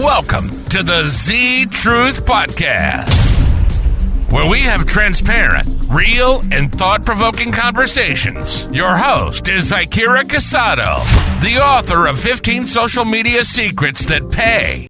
Welcome to the Z Truth Podcast, where we have transparent, real, and thought-provoking conversations. Your host is Zakira Casado, the author of 15 Social Media Secrets That Pay.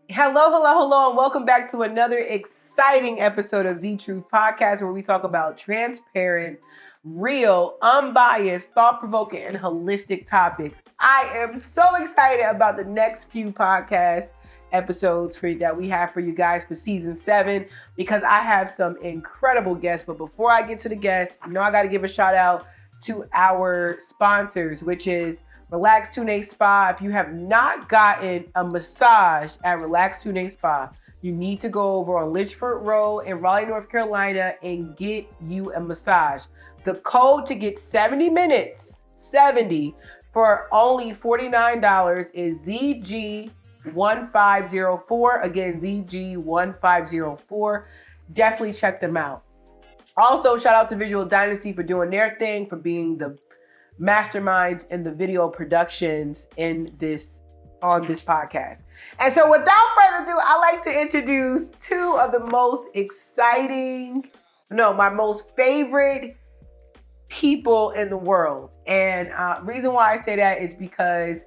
Hello, and welcome back to another exciting episode of Z Truth Podcast, where we talk about transparent, real, unbiased, thought-provoking, and holistic topics. I am so excited about the next few podcast episodes that we have for you guys for season 7, because I have some incredible guests. But before I get to the guests, I got to give a shout out to our sponsors, which is Relax Tune Spa. If you have not gotten a massage at Relax Tune Spa, you need to go over on Litchford Road in Raleigh, North Carolina, and get you a massage. The code to get 70 minutes, 70, for only $49 is ZG1504. Again, ZG1504. Definitely check them out. Also, shout out to Visual Dynasty for doing their thing, for being the masterminds in the video productions on this podcast. And so without further ado, I like to introduce two of the my most favorite people in the world. And reason why I say that is because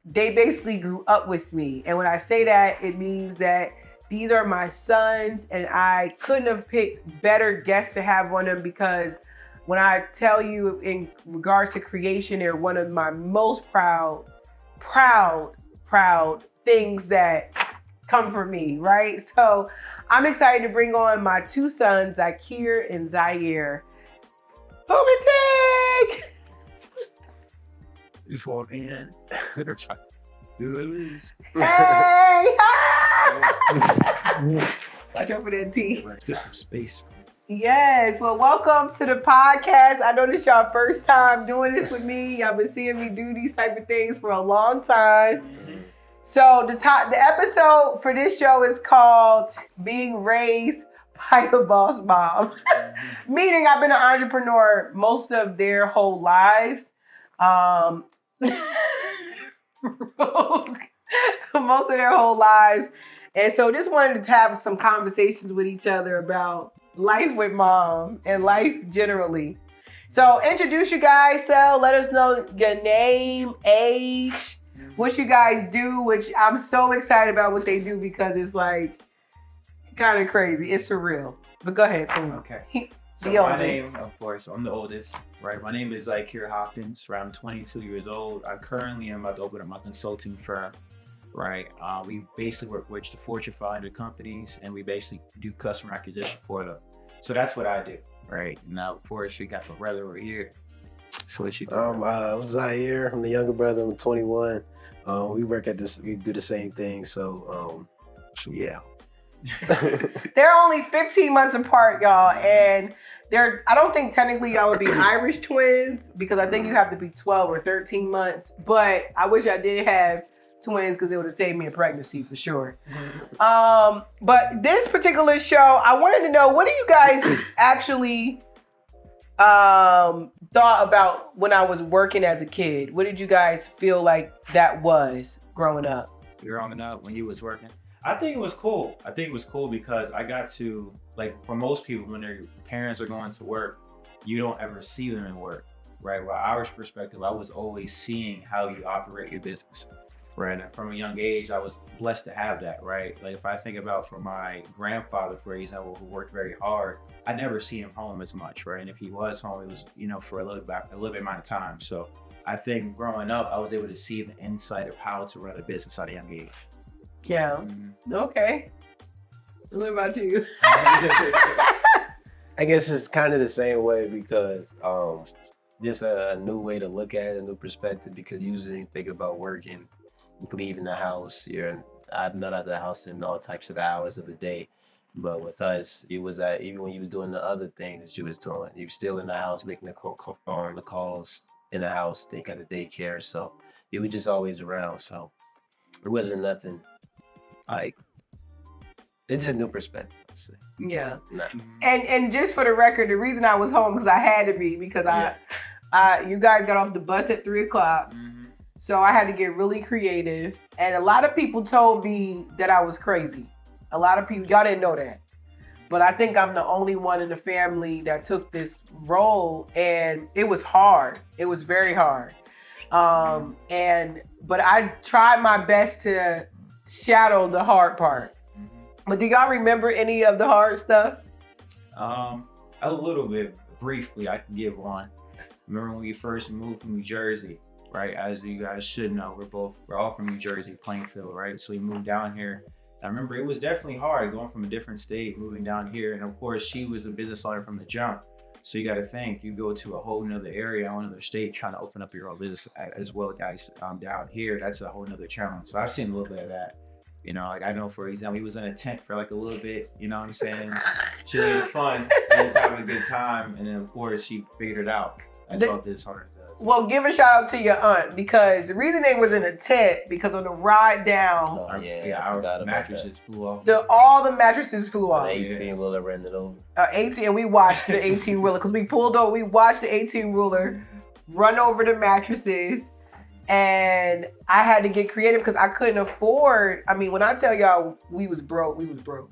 they basically grew up with me. And when I say that, it means that these are my sons, and I couldn't have picked better guests to have on them, because when I tell you in regards to creation, they're one of my most proud things that come from me, right? So I'm excited to bring on my two sons, Zakir and Zaire. Fumitig! Before man, better try. Hey! Watch out for that tea. Let's get some space. Yes, well, welcome to the podcast. I know this is y'all first time doing this with me. Y'all been seeing me do these type of things for a long time. So the episode for this show is called Being Raised by a Boss Mom. Meaning I've been an entrepreneur most of their whole lives. Most of their whole lives. And so just wanted to have some conversations with each other about life with mom and life generally. So introduce you guys, so let us know your name, age, what you guys do, which I'm so excited about what they do, because it's like kind of crazy. It's surreal. But go ahead. Okay. So my name, of course, I'm the oldest, right? My name is Zakir Hopkins. Right? I'm 22 years old. I currently am about to open up my consulting firm, right? We basically work with the Fortune 500 companies, and we basically do customer acquisition for them. So that's what I do, right? Now, of course, we got the brother over here. So what you do? I'm Zaire. I'm the younger brother. I'm 21. We work at this. We do the same thing. So yeah. They're only 15 months apart, y'all, and I don't think technically y'all would be Irish twins, because I think you have to be 12 or 13 months, but I wish I did have twins, because it would have saved me a pregnancy for sure. But this particular show, I wanted to know, what do you guys actually thought about when I was working as a kid? What did you guys feel like that was growing up? Growing up when you was working? I think it was cool. I think it was cool because I got to, like, for most people, when their parents are going to work, you don't ever see them in work, right? Well, Irish perspective, I was always seeing how you operate your business, right? And from a young age, I was blessed to have that, right? Like, if I think about for my grandfather, for example, who worked very hard, I never see him home as much, right? And if he was home, it was, for a little bit amount of time. So I think growing up, I was able to see the insight of how to run a business at a young age. Yeah. Okay. What about you? I guess it's kind of the same way, because just a new way to look at it, a new perspective, because usually you think about working, leaving the house, you're not at the house in all types of hours of the day. But with us, it was that even when you was doing the other things that you was doing, you were still in the house making the calls in the house, they got a daycare, so you were just always around. So it wasn't nothing like, it's just a new perspective. Yeah. Nah. And just for the record, the reason I was home because I had to be, because you guys got off the bus at 3:00. So I had to get really creative. And a lot of people told me that I was crazy. A lot of people, y'all didn't know that. But I think I'm the only one in the family that took this role, and it was hard. It was very hard. But I tried my best to shadow the hard part. But do y'all remember any of the hard stuff? A little bit, briefly, I can give one. Remember when we first moved from New Jersey, right? As you guys should know, we're all from New Jersey, Plainfield, right? So we moved down here. I remember it was definitely hard going from a different state, moving down here. And of course, she was a business owner from the jump. So you got to think, you go to a whole nother area, another state, trying to open up your own business as well, guys. Down here, that's a whole nother challenge. So I've seen a little bit of that. You know, like I know, for example, he was in a tent for like a little bit, you know what I'm saying? She made it fun, and was having a good time. And then of course, she figured it out. That's what this hard does. Well, give a shout out to your aunt, because the reason they was in a tent, because on the ride down, our mattresses flew off. All the mattresses flew off. The 18-wheeler ran it over. 18, and we watched the 18-wheeler, because we pulled over, we watched the 18-wheeler run over the mattresses, and I had to get creative because I couldn't afford, I mean, when I tell y'all we was broke, we was broke.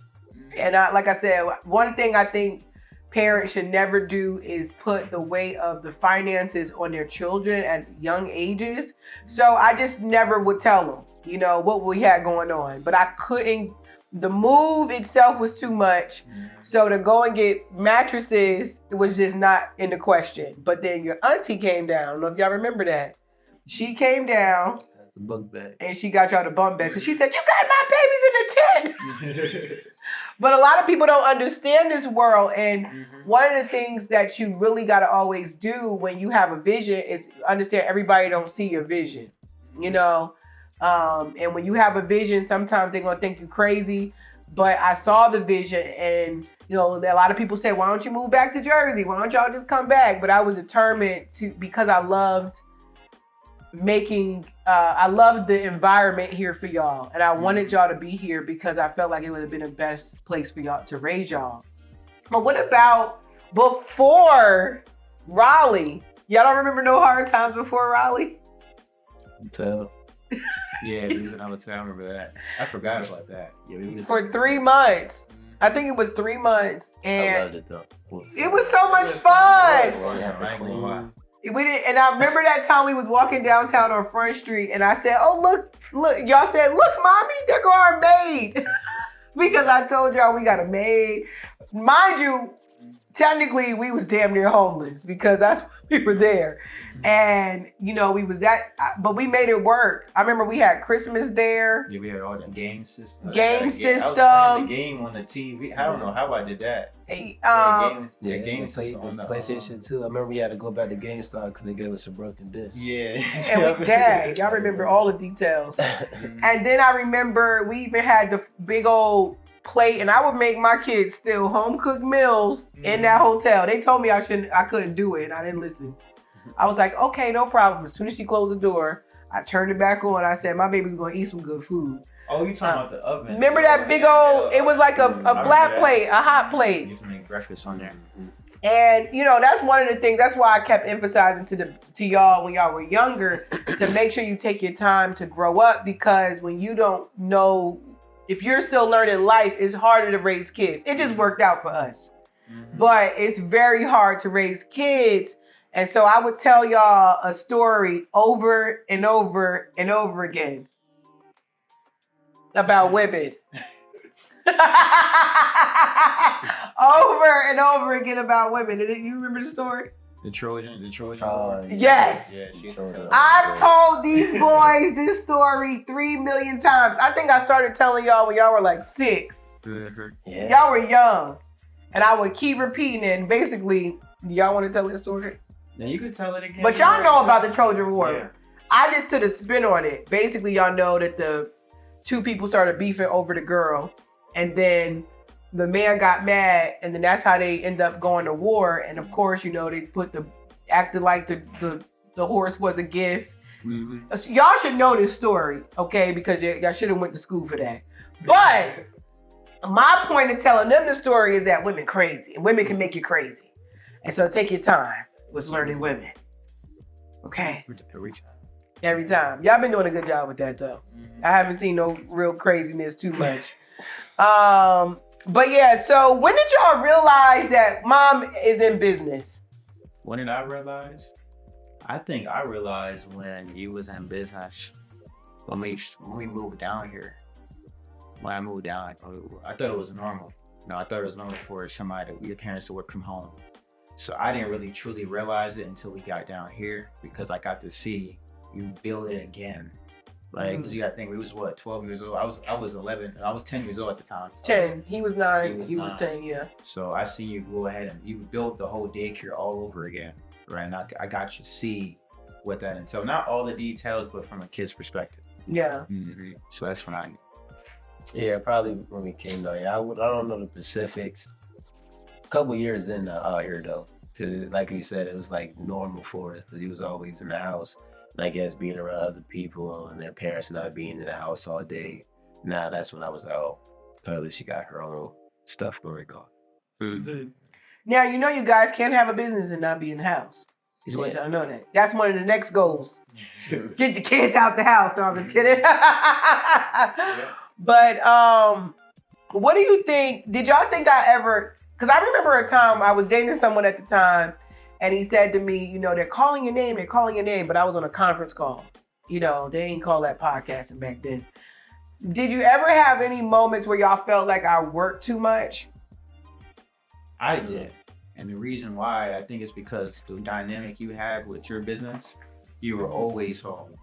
And like I said, one thing I think parents should never do is put the weight of the finances on their children at young ages. So I just never would tell them, you know, what we had going on. But I couldn't, the move itself was too much. So to go and get mattresses, it was just not in the question. But then your auntie came down. I don't know if y'all remember that. She came down. The bunk bag. And she got y'all the bunk beds. And she said, you got my babies in the tent. But a lot of people don't understand this world. And one of the things that you really got to always do when you have a vision is understand everybody don't see your vision, you know? And when you have a vision, sometimes they're going to think you crazy. But I saw the vision, and, you know, a lot of people say, why don't you move back to Jersey? Why don't y'all just come back? But I was determined to, because I loved I loved the environment here for y'all, and I wanted y'all to be here because I felt like it would have been the best place for y'all to raise y'all. But what about before Raleigh? Y'all don't remember no hard times before Raleigh? Tell. Yeah, he was in another town. I remember that. I forgot about that. Yeah, for 3 months. I think it was 3 months, and I loved it though. It was so much fun. We did, and I remember that time we was walking downtown on Front Street, and I said, "Oh look!" Y'all said, "Look, mommy, there go our maid," because I told y'all we got a maid. Mind you, technically we was damn near homeless because that's why we were there, and you know we was that, but we made it work. I remember we had Christmas there. Yeah, we had all the game system. Game system. I was playing the game on the TV. I don't know how I did that. PlayStation 2. I remember we had to go back to GameStop because they gave us a broken disc. Yeah. And dang, y'all remember all the details. And then I remember we even had the big old plate, and I would make my kids still home cooked meals in that hotel. They told me I couldn't do it, and I didn't listen. I was like, okay, no problem. As soon as she closed the door, I turned it back on. I said, my baby's gonna eat some good food. Oh, you talking about the oven? Remember that big old, it was like a flat plate, a hot plate. You used to make breakfast on there. And you know, that's one of the things, that's why I kept emphasizing to y'all when y'all were younger, to make sure you take your time to grow up, because when you don't know, if you're still learning life, it's harder to raise kids. It just worked out for us. But it's very hard to raise kids. And so I would tell y'all a story over and over and over again about women. Over and over again about women. You remember the story? The Trojan. Yes. Yeah, I've told these boys this story 3 million times. I think I started telling y'all when y'all were like 6. Yeah. Y'all were young. And I would keep repeating it. And basically, y'all want to tell this story? Now you can tell it again. But y'all know about the Trojan War. Yeah. I just took a spin on it. Basically, y'all know that the 2 people started beefing over the girl. And then the man got mad, and then that's how they end up going to war. And of course, you know, they acted like the horse was a gift. So y'all should know this story, okay? Because y'all should have went to school for that. But my point in telling them the story is that women crazy, and women can make you crazy. And so take your time with learning women. Okay? Every time. Every time. Y'all been doing a good job with that though. I haven't seen no real craziness too much. But yeah, so when did y'all realize that mom is in business? When did I realize? I think I realized when you was in business. When we moved down here. When I moved down, I thought it was normal. I thought it was normal for your parents to work from home. So I didn't really truly realize it until we got down here because I got to see you build it again. Like, because you got to think, we was 12 years old. I was 11. I was 10 years old at the time. 10. He was 9. He was 10, yeah. So I see you go ahead and you built the whole daycare all over again, right? And I got to see what that entailed. Not all the details, but from a kid's perspective. Yeah. Mm-hmm. So that's when I knew. Yeah, probably when we came down here. I don't know the specifics. A couple years in out here though, because like you said, it was like normal for us. Because he was always in the house, and I guess being around other people and their parents not being in the house all day. Now that's when I was like, oh, clearly she got her own stuff going on. Mm-hmm. Now you know you guys can't have a business and not be in the house. Just want y'all to know that. That's one of the next goals. Get the kids out the house. No, I'm just kidding. But what do you think? Did y'all think I ever? Because I remember a time I was dating someone at the time, and he said to me, they're calling your name, but I was on a conference call. They ain't call that podcasting back then. Did you ever have any moments where y'all felt like I worked too much? I did. And the reason why, I think, is because the dynamic you had with your business, you were always home,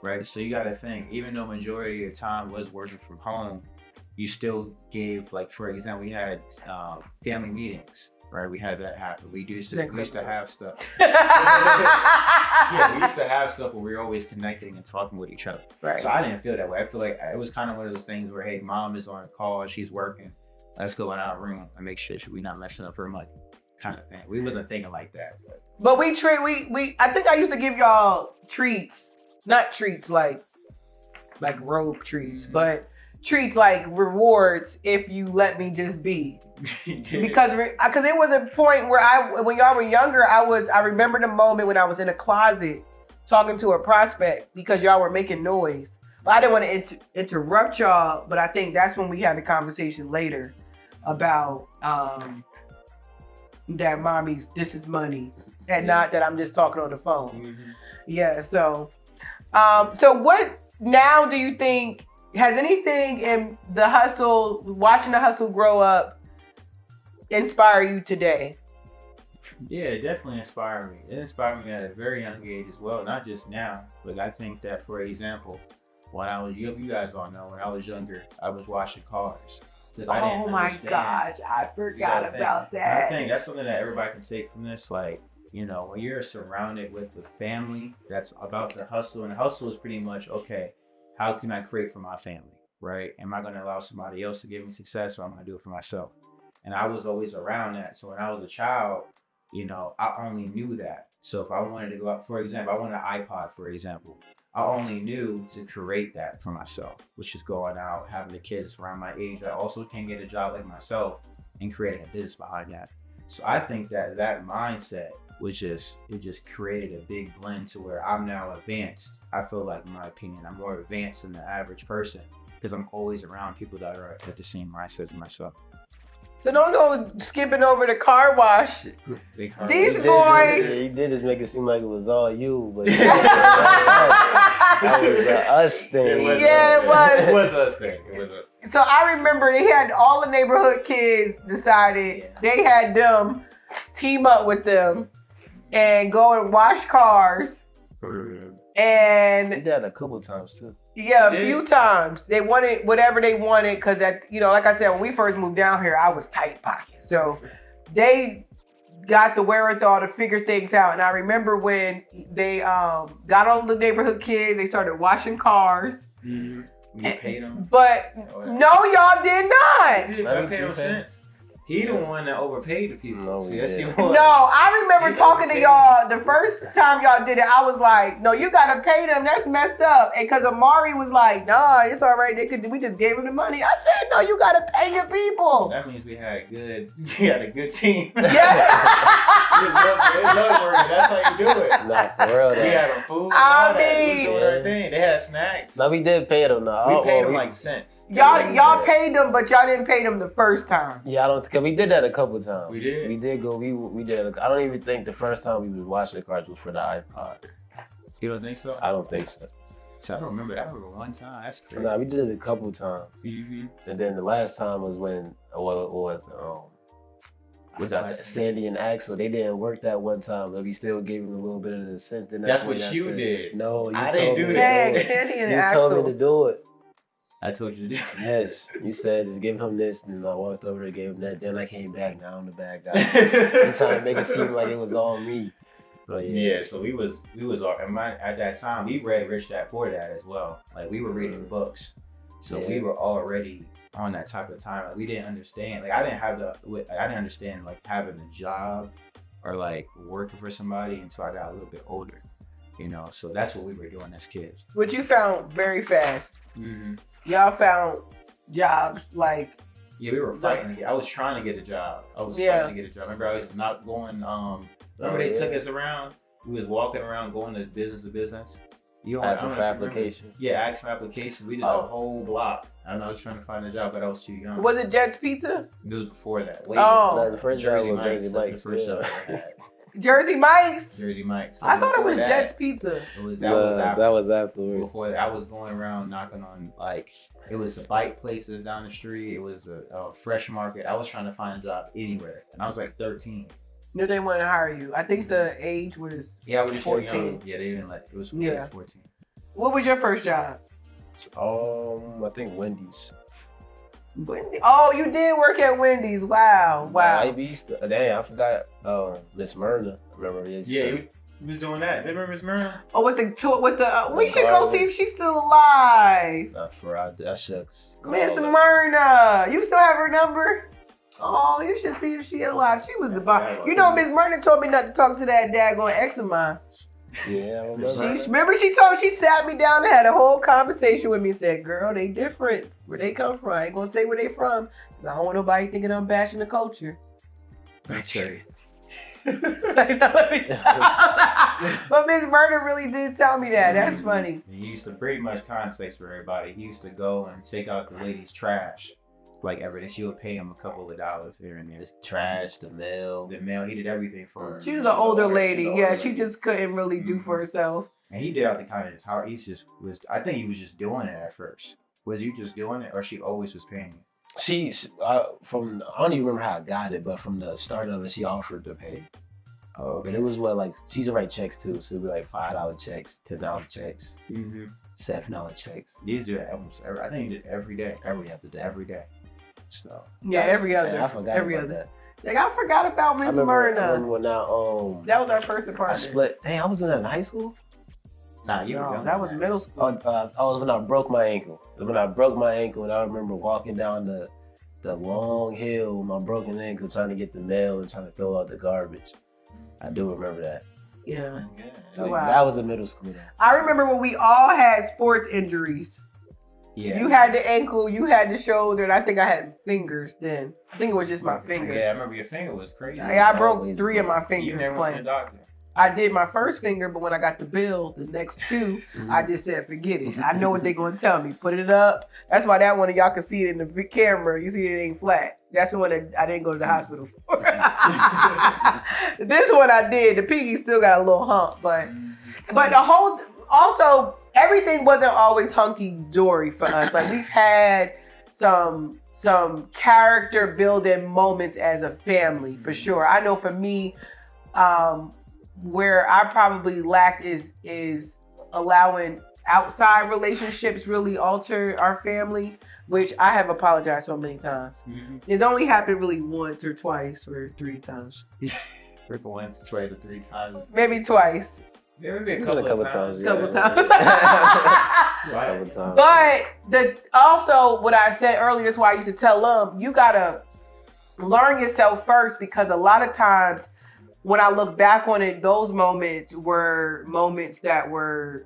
right? So you got to think, even though majority of the time was working from home, you still gave, like, for example, we had family meetings, right? We had that happen. We used to have stuff. Yeah, we used to have stuff where we were always connecting and talking with each other. Right. So I didn't feel that way. I feel like it was kind of one of those things where, hey, mom is on a call, she's working. Let's go in our room and make sure we're not messing up her money, kind of thing. We wasn't thinking like that. But we I think I used to give y'all treats, not treats like robe treats, but treats like rewards if you let me just be. because it was a point where when y'all were younger, I remember the moment when I was in a closet talking to a prospect because y'all were making noise. But I didn't want to interrupt y'all, but I think that's when we had a conversation later about that mommy's, this is money, and not that I'm just talking on the phone. Mm-hmm. Yeah, so what now do you think, has anything in the hustle, watching the hustle grow up, inspire you today? Yeah, it definitely inspired me. It inspired me at a very young age as well, not just now, but I think that, for example, when I was, you guys all know, when I was younger, I was washing cars. Oh my gosh, I forgot about that. I think that's something that everybody can take from this. Like, when you're surrounded with the family that's about the hustle, and the hustle is pretty much, okay, how can I create for my family, right? Am I going to allow somebody else to give me success, or am I going to do it for myself? And I was always around that. So when I was a child, I only knew that. So if I wanted to go out, for example, I wanted an iPod, for example, I only knew to create that for myself, which is going out, having the kids around my age that also can get a job like myself and creating a business behind that. So I think that mindset it just created a big blend to where I'm now advanced. I feel like, in my opinion, I'm more advanced than the average person because I'm always around people that are at the same mindset as myself. So don't go skipping over the car wash. These boys. He did just make it seem like it was all you, but that was the us thing. It was. It was us thing. So I remember they had all the neighborhood kids decided they had them team up with them and go and wash cars. And they did that a couple times too. Yeah, a few times. They wanted whatever they wanted because, like I said, when we first moved down here, I was tight pocket. So they got the wherewithal to figure things out. And I remember when they got all the neighborhood kids, they started washing cars. Mm-hmm. You paid them? But no, y'all did not. I paid them cents. He the one that overpaid the people. No, See, we that's didn't. your No, I remember You talking to overpaid. y'all the first time y'all did it. I was like, no, you gotta pay them. That's messed up. And because Amari was like, nah, it's all right. We just gave him the money. I said, no, you gotta pay your people. That means we had a good team. Yeah. That's how you do it. Nah, for real We though. had them food. I all that. We mean- was doing our thing. They had snacks. No, we did pay them though. We paid them like cents. Y'all paid them, but y'all didn't pay them the first time. Yeah, I don't. Cause we did that a couple times. We did? We did go. We did. I don't even think the first time we was watching the cards was for the iPod. You don't think so? I don't think so. So I don't remember that. I remember one time. That's crazy. Nah, we did it a couple times, Mhm. and then the last time was when what was that Sandy and Axel? They didn't work that one time, but we still gave them a little bit of the sense. Then That's when what I you said, did. No, you I told didn't me do to that. do Dang, it. Sandy and You told me Axel. to do it. I told you to do it. Yes, you said just give him this, and I walked over and gave him that. Then I came back. Now I'm the bad guy. You trying to make it seem like it was all me. But Yeah, so we was all, and at that time we read Rich Dad Poor Dad as well. Like we were reading books, so we Yeah. were already on that type of time. Like we didn't understand. Like I didn't understand like having a job or like working for somebody until I got a little bit older. You know, so that's what we were doing as kids. Which you found very fast. Mm-hmm. Y'all found jobs like Yeah, we were fighting. I was trying to get a job. I was Yeah. fighting to get a job. Remember, I was not going. Remember they took us around. We was walking around, going to business. You know, Asking for application. Yeah, asking for application. We did Oh. a whole block. I know I was trying to find a job, but I was too young. was it Jet's Pizza? It was before that. Way Oh. No, the first job Jersey was Mike's. Jersey That's Mike's. the first yeah. job I had. Jersey Mike's? Jersey Mike's. I thought it Before was that, Jet's Pizza. It was that was after. That was afterwards. Before that, I was going around knocking on it was the bike places down the street. It was the fresh market. I was trying to find a job anywhere, and I was like 13. No, they wanted to hire you. I think the age was. Yeah, I was just 14. 14. Yeah, they didn't let. It was Yeah. 14. What was your first job? I think Wendy's. Oh, you did work at Wendy's. Wow. Damn, I forgot. Miss Myrna. Remember? Yeah, he was doing that. Remember Miss Myrna? Oh, we should go see if she's still alive. Not for that shucks. Miss Myrna. You still have her number? Oh, you should see if she's alive. She was the bomb. You know, Miss Myrna told me not to talk to that daggone ex of mine. Yeah, I remember. She sat me down and had a whole conversation with me and said, girl, they different. Where they come from. I ain't gonna say where they from. 'Cause I don't want nobody thinking I'm bashing the culture. I tell you. Say, no, let me stop. But Miss Myrna really did tell me that. That's funny. He used to pretty much context for everybody. He used to go and take out the ladies' trash. Like every day, she would pay him a couple of dollars here and there. Trash, the mail. The mail, he did everything for her. She was an older lady. Yeah, she just couldn't really do for herself. And he did out the kind of how he just was. I think he was just doing it at first. Was you just doing it, or she always was paying you? I don't even remember how I got it, but from the start of it, she offered to pay. Oh, but it was she used to write checks too, so it'd be like $5 checks, $10 checks, $7 checks. He used to do it almost I think he did every day. Every day. So Yeah, every other. I forgot every about other. that. Like, I forgot about Miss I remember Myrna. when That was our first I apartment. split. Dang, I was doing that in high school. nah, you were No, young. that was middle school. Oh, when I broke my ankle. When I broke my ankle, and I remember walking down the long hill with my broken ankle, trying to get the mail and trying to throw out the garbage. I do remember that. Yeah. That Wow. was in middle school. Though. I remember when we all had sports injuries. Yeah. You had the ankle, you had the shoulder, and I think I had fingers then. I think it was just my finger. Yeah, I remember your finger was crazy. I broke 3 of my You fingers never went to the playing. doctor. I did my first finger, but when I got the bill, the next 2, I just said, forget it. I know what they're going to tell me. Put it up. That's why that one of y'all can see it in the camera. You see it ain't flat. That's the one that I didn't go to the hospital for. This one I did. The pinky still got a little hump, but the whole, also, everything wasn't always hunky-dory for us. Like, we've had some character building moments as a family, for sure. I know for me, where I probably lacked is allowing outside relationships really alter our family, which I have apologized so many times. It's only happened really once or twice or 3 times. Once, twice, or 3 times. Maybe twice. Maybe a It's couple, been a couple of times. times, Couple yeah. times. Right. Couple times. But also what I said earlier, that's why I used to tell them, you gotta learn yourself first, because a lot of times when I look back on it, those moments were moments that were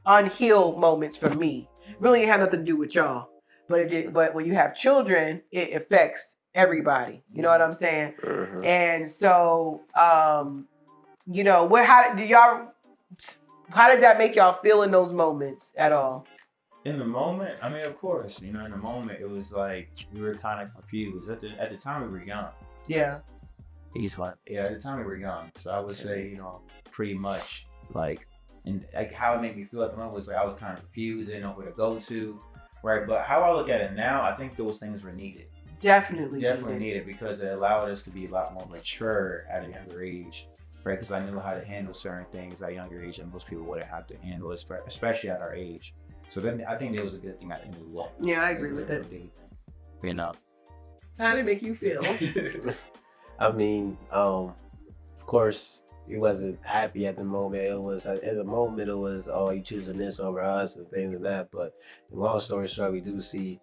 unhealed moments for me. Really had nothing to do with y'all. But it did, but when you have children, it affects everybody. You know what I'm saying? Mhm. And so, you know, how did that make y'all feel in those moments at all? In the moment, I mean, of course, you know, in the moment, it was like we were kind of confused. At the time, we were young. Yeah. Yeah, at the time we were young. So I would say, you know, pretty much like, and like how it made me feel at the moment was like I was kind of confused, didn't know where to go to, right? But how I look at it now, I think those things were needed. Definitely Needed, because it allowed us to be a lot more mature at a younger age, right? Because I knew how to handle certain things at a younger age that most people wouldn't have to handle, especially at our age. So then I think it was a good thing at the end of the day. Yeah, I agree with that. You know. How did it make you feel? I mean, of course, he wasn't happy at the moment. It was at the moment it was, oh, you choosing this over us and things like that. But long story short, we do see,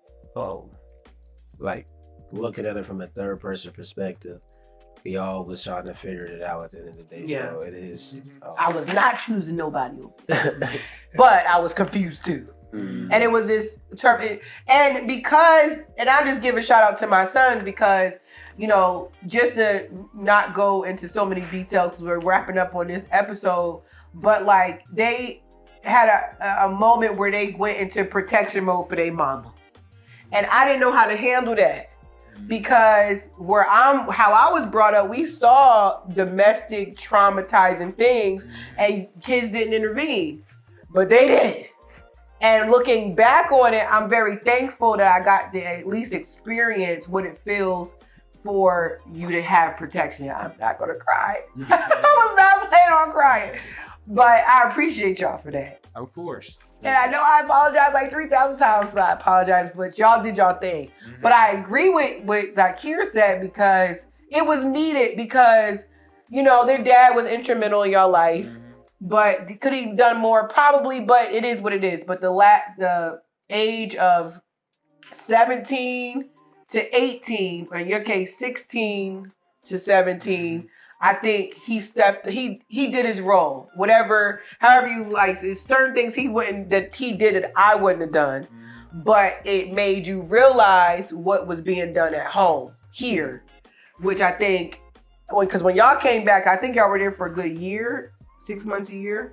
like looking at it from a third person perspective. We all was trying to figure it out at the end of the day. Yeah. So it is. I was not choosing nobody, but I was confused too. Mm. And it was this term, and because, and I'll just give a shout out to my sons, because, you know, just to not go into so many details because we're wrapping up on this episode, but like they had a moment where they went into protection mode for their mama. And I didn't know how to handle that, because how I was brought up, we saw domestic traumatizing things and kids didn't intervene, but they did. And looking back on it, I'm very thankful that I got to at least experience what it feels for you to have protection. I'm not gonna cry. I was not planning on crying, but I appreciate y'all for that. Of course. And I know I apologize like 3,000 times, but I apologize, but y'all did y'all thing. Mm-hmm. But I agree with what Zakir said, because it was needed, because, you know, their dad was instrumental in your life. Mm-hmm. But could he have done more? Probably, but it is what it is. But the age of 17 to 18, or in your case, 16 to 17, I think he did his role. However you like, it's certain things he did that I wouldn't have done. But it made you realize what was being done at home here, which I think, because when y'all came back, I think y'all were there for a good year. 6 months, a year?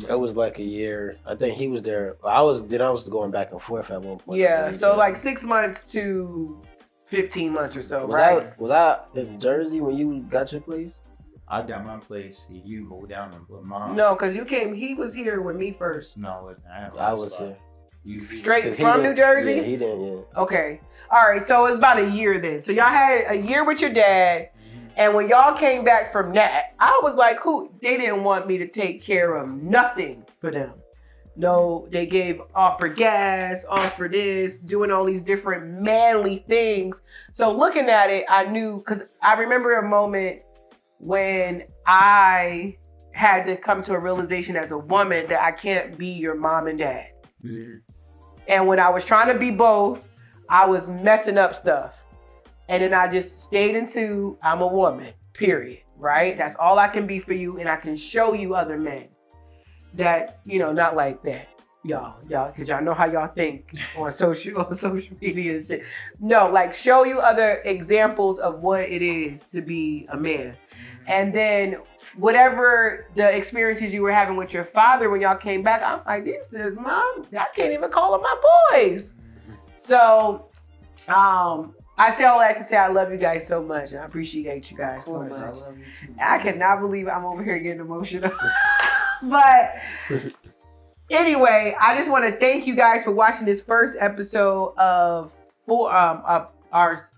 It was like a year. I think he was there. I was going back and forth at one point. Yeah, so like 6 months to 15 months or so, right? Was I in Jersey when you got your place? I got my place. You moved down with mom. No, because he was here with me first. No, I was here. Straight from New Jersey? Yeah, he didn't, yeah. Okay. All right, so it was about a year then. So y'all had a year with your dad. And when y'all came back from that, I was like, they didn't want me to take care of nothing for them. No, they offer gas, offer this, doing all these different manly things. So looking at it, I knew, because I remember a moment when I had to come to a realization as a woman that I can't be your mom and dad. Mm-hmm. And when I was trying to be both, I was messing up stuff. And then I just stayed into, I'm a woman, period, right? That's all I can be for you, and I can show you other men that, you know, not like that, y'all, because y'all know how y'all think on social media and shit. No, like show you other examples of what it is to be a man. And then whatever the experiences you were having with your father when y'all came back, I'm like, this is mom, I can't even call them my boys. So, I say all that to say I love you guys so much. I appreciate you guys so much. I love you too. I cannot believe I'm over here getting emotional. But anyway, I just want to thank you guys for watching this first episode of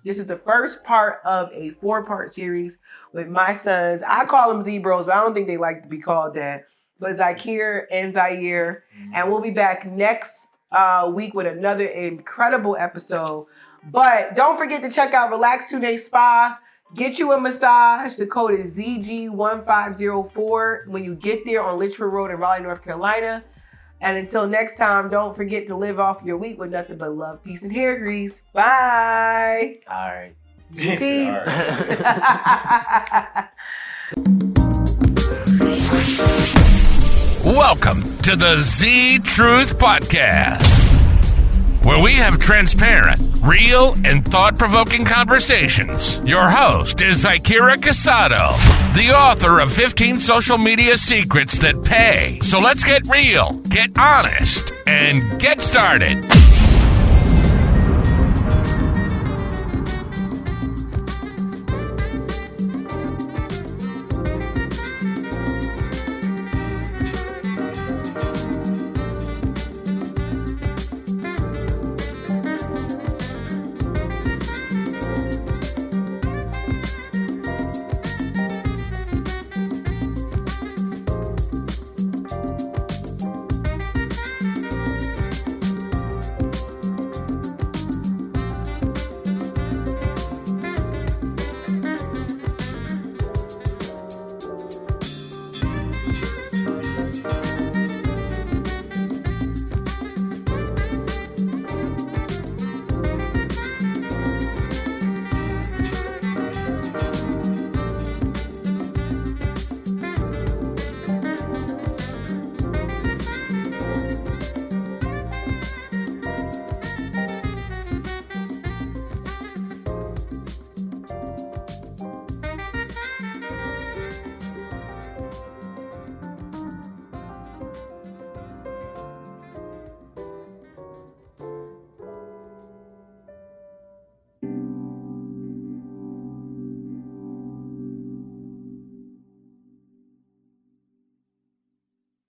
this is the first part of a 4-part series with my sons. I call them Z-Bros, but I don't think they like to be called that. But Zakir and Zaire. And we'll be back next week with another incredible episode. But don't forget to check out Relax 2 Day Spa. Get you a massage. The code is ZG1504 when you get there on Litchfield Road in Raleigh, North Carolina. And until next time, don't forget to live off your week with nothing but love, peace, and hair grease. Bye. All right. Peace. All right. Welcome to the Z Truth Podcast, where we have transparent, real, and thought-provoking conversations. Your host is Zakira Casado, the author of 15 social media secrets that pay. So let's get real, get honest, and get started.